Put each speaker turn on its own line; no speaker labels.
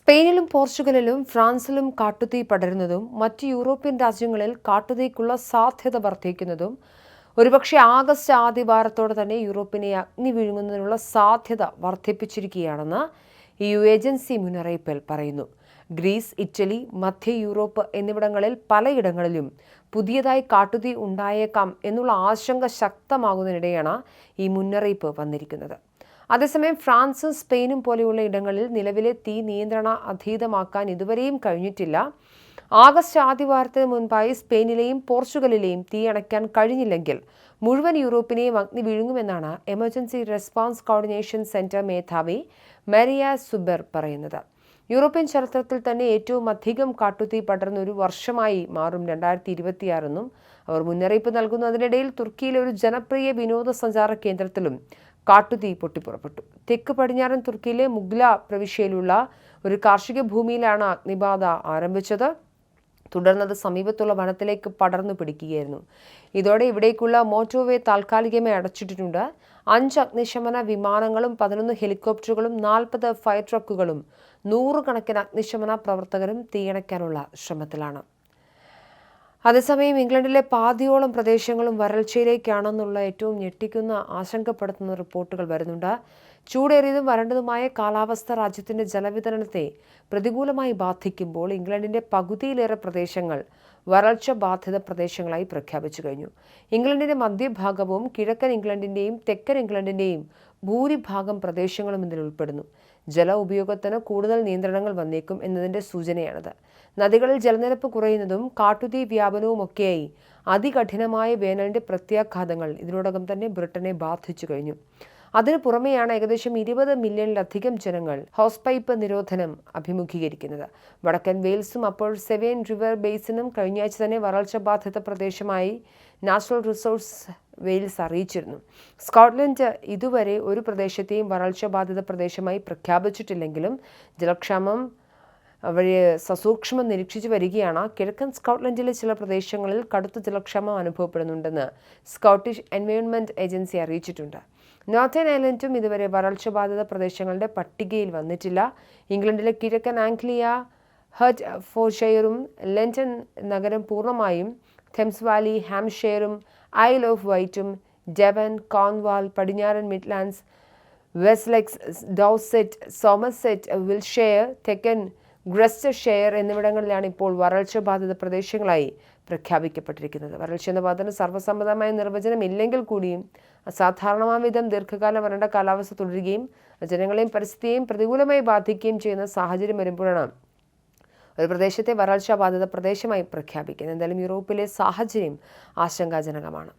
സ്പെയിനിലും പോർച്ചുഗലിലും ഫ്രാൻസിലും കാട്ടുതീ പടരുന്നതും മറ്റ് യൂറോപ്യൻ രാജ്യങ്ങളിൽ കാട്ടുതീക്കുള്ള സാധ്യത വർദ്ധിക്കുന്നതും ഒരുപക്ഷെ ആഗസ്റ്റ് ആദ്യവാരത്തോടെ തന്നെ യൂറോപ്പിനെ അഗ്നി വിഴുങ്ങുന്നതിനുള്ള സാധ്യത വർദ്ധിപ്പിച്ചിരിക്കുകയാണെന്ന് EU ഏജൻസി മുന്നറിയിപ്പിൽ പറയുന്നു. ഗ്രീസ്, ഇറ്റലി, മധ്യ യൂറോപ്പ് എന്നിവിടങ്ങളിൽ പലയിടങ്ങളിലും പുതിയതായി കാട്ടുതീ ഉണ്ടായേക്കാം എന്നുള്ള ആശങ്ക ശക്തമാകുന്നതിനിടെയാണ് ഈ മുന്നറിയിപ്പ് വന്നിരിക്കുന്നത്. അതേസമയം ഫ്രാൻസും സ്പെയിനും പോലെയുള്ള ഇടങ്ങളിൽ നിലവിലെ തീ നിയന്ത്രണ അധീതമാക്കാൻ ഇതുവരെയും കഴിഞ്ഞിട്ടില്ല. ആഗസ്റ്റ് ആദ്യവാരത്തിന് മുൻപായി സ്പെയിനിലെയും പോർച്ചുഗലിലെയും തീ അണയ്ക്കാൻ കഴിഞ്ഞില്ലെങ്കിൽ മുഴുവൻ യൂറോപ്പിനെയും അഗ്നി വിഴുങ്ങുമെന്നാണ് എമർജൻസി റെസ്പോൺസ് കോർഡിനേഷൻ സെന്റർ മേധാവി മരിയ സുബെർ പറയുന്നത്. യൂറോപ്യൻ ചരിത്രത്തിൽ തന്നെ ഏറ്റവും അധികം കാട്ടുതീ പടർന്ന ഒരു വർഷമായി മാറും 2026 എന്നും അവർ മുന്നറിയിപ്പ് നൽകുന്നു. അതിനിടയിൽ തുർക്കിയിലെ ഒരു ജനപ്രിയ വിനോദസഞ്ചാര കേന്ദ്രത്തിലും കാട്ടുതീ പൊട്ടിപ്പുറപ്പെട്ടു. തെക്ക് പടിഞ്ഞാറൻ തുർക്കിയിലെ മുഗ്ല പ്രവിശ്യയിലുള്ള ഒരു കാർഷിക ഭൂമിയിലാണ് അഗ്നിബാധ ആരംഭിച്ചത്. തുടർന്നത് സമീപത്തുള്ള വനത്തിലേക്ക് പടർന്നു പിടിക്കുകയായിരുന്നു. ഇതോടെ ഇവിടേക്കുള്ള മോട്ടോർവേ താൽക്കാലികമായി അടച്ചിട്ടിട്ടുണ്ട്. 5 അഗ്നിശമന വിമാനങ്ങളും 11 ഹെലികോപ്റ്ററുകളും 40 ഫയർ ട്രക്കുകളും 100 കണക്കിന് അഗ്നിശമന പ്രവർത്തകരും തീയണയ്ക്കാനുള്ള ശ്രമത്തിലാണ്. അതേസമയം ഇംഗ്ലണ്ടിലെ പാതിയോളം പ്രദേശങ്ങളും വരൾച്ചയിലേക്കാണെന്നുള്ള ഏറ്റവും ഞെട്ടിക്കുന്ന ആശങ്കപ്പെടുത്തുന്ന റിപ്പോർട്ടുകൾ വരുന്നുണ്ട്. ചൂടേറിയതും വരണ്ടതുമായ കാലാവസ്ഥ രാജ്യത്തിന്റെ ജലവിതരണത്തെ പ്രതികൂലമായി ബാധിക്കുമ്പോൾ ഇംഗ്ലണ്ടിന്റെ പകുതിയിലേറെ പ്രദേശങ്ങൾ വരൾച്ച ബാധിത പ്രദേശങ്ങളായി പ്രഖ്യാപിച്ചു കഴിഞ്ഞു. ഇംഗ്ലണ്ടിന്റെ മധ്യഭാഗവും കിഴക്കൻ ഇംഗ്ലണ്ടിന്റെയും തെക്കൻ ഇംഗ്ലണ്ടിന്റെയും ഭൂരിഭാഗം പ്രദേശങ്ങളും ഇതിൽ ഉൾപ്പെടുന്നു. ജല ഉപയോഗത്തിന് കൂടുതൽ നിയന്ത്രണങ്ങൾ വന്നേക്കും എന്നതിന്റെ സൂചനയാണിത്. നദികളിൽ ജലനിരപ്പ് കുറയുന്നതും കാട്ടുതീ വ്യാപനവും ഒക്കെയായി അതികഠിനമായ വേനലിന്റെ പ്രത്യാഘാതങ്ങൾ ഇതിനോടകം തന്നെ ബ്രിട്ടനെ ബാധിച്ചു കഴിഞ്ഞു. അതിനു പുറമെയാണ് ഏകദേശം 20 മില്യണിലധികം ജനങ്ങൾ ഹൗസ് പൈപ്പ് നിരോധനം അഭിമുഖീകരിക്കുന്നത്. വടക്കൻ വെയിൽസും അപ്പർ സെവേൻ റിവർ ബേസിനും കഴിഞ്ഞയാഴ്ച തന്നെ വരൾച്ച ബാധിത പ്രദേശമായി നാഷണൽ റിസോഴ്സ് വെയിൽസ് അറിയിച്ചിരുന്നു. സ്കോട്ട്ലൻഡ് ഇതുവരെ ഒരു പ്രദേശത്തെയും വരൾച്ച ബാധിത പ്രദേശമായി പ്രഖ്യാപിച്ചിട്ടില്ലെങ്കിലും ജലക്ഷാമം അവരെ സസൂക്ഷ്മം നിരീക്ഷിച്ചു വരികയാണ്. കിഴക്കൻ സ്കോട്ട്ലൻഡിലെ ചില പ്രദേശങ്ങളിൽ കടുത്ത ജലക്ഷാമം അനുഭവപ്പെടുന്നുണ്ടെന്ന് സ്കോട്ടിഷ് എൻവയോൺമെന്റ് ഏജൻസി അറിയിച്ചിട്ടുണ്ട്. നോർത്തേൺ ഐലൻഡും ഇതുവരെ വരൾച്ച ബാധിത പ്രദേശങ്ങളുടെ പട്ടികയിൽ വന്നിട്ടില്ല. ഇംഗ്ലണ്ടിലെ കിഴക്കൻ ആംഗ്ലിയ, ഹെർട്ട്ഫോർഡ്ഷയറും ലണ്ടൻ നഗരം പൂർണ്ണമായും, തെംസ് വാലി, ഹാംഷെയറും ഐൽ ഓഫ് വൈറ്റും, ഡെവൻ, കോൺവാൾ, പടിഞ്ഞാറൻ മിഡ്ലാൻഡ്സ്, വെസ്റ്റ്സെക്സ്, ഡോർസെറ്റ്, സോമർസെറ്റ്, വിൽഷെയർ, തെക്കൻ ഗ്രെസ്റ്റർഷെയർ എന്നിവിടങ്ങളിലാണ് ഇപ്പോൾ വരൾച്ച ബാധിത പ്രദേശങ്ങളായി പ്രഖ്യാപിക്കപ്പെട്ടിരിക്കുന്നത്. വരൾച്ച എന്ന പദത്തിന് സർവ്വസമ്മതമായ നിർവചനം ഇല്ലെങ്കിൽ കൂടിയും അസാധാരണമായ വിധം ദീർഘകാലം വരണ്ട കാലാവസ്ഥ തുടരുകയും ജനങ്ങളെയും പരിസ്ഥിതിയെയും പ്രതികൂലമായി ബാധിക്കുകയും ചെയ്യുന്ന സാഹചര്യം വരുമ്പോഴാണ് ഒരു പ്രദേശത്തെ വരൾച്ച ബാധിത പ്രദേശമായി പ്രഖ്യാപിക്കുന്നത്. എന്തായാലും യൂറോപ്പിലെ സാഹചര്യം ആശങ്കാജനകമാണ്.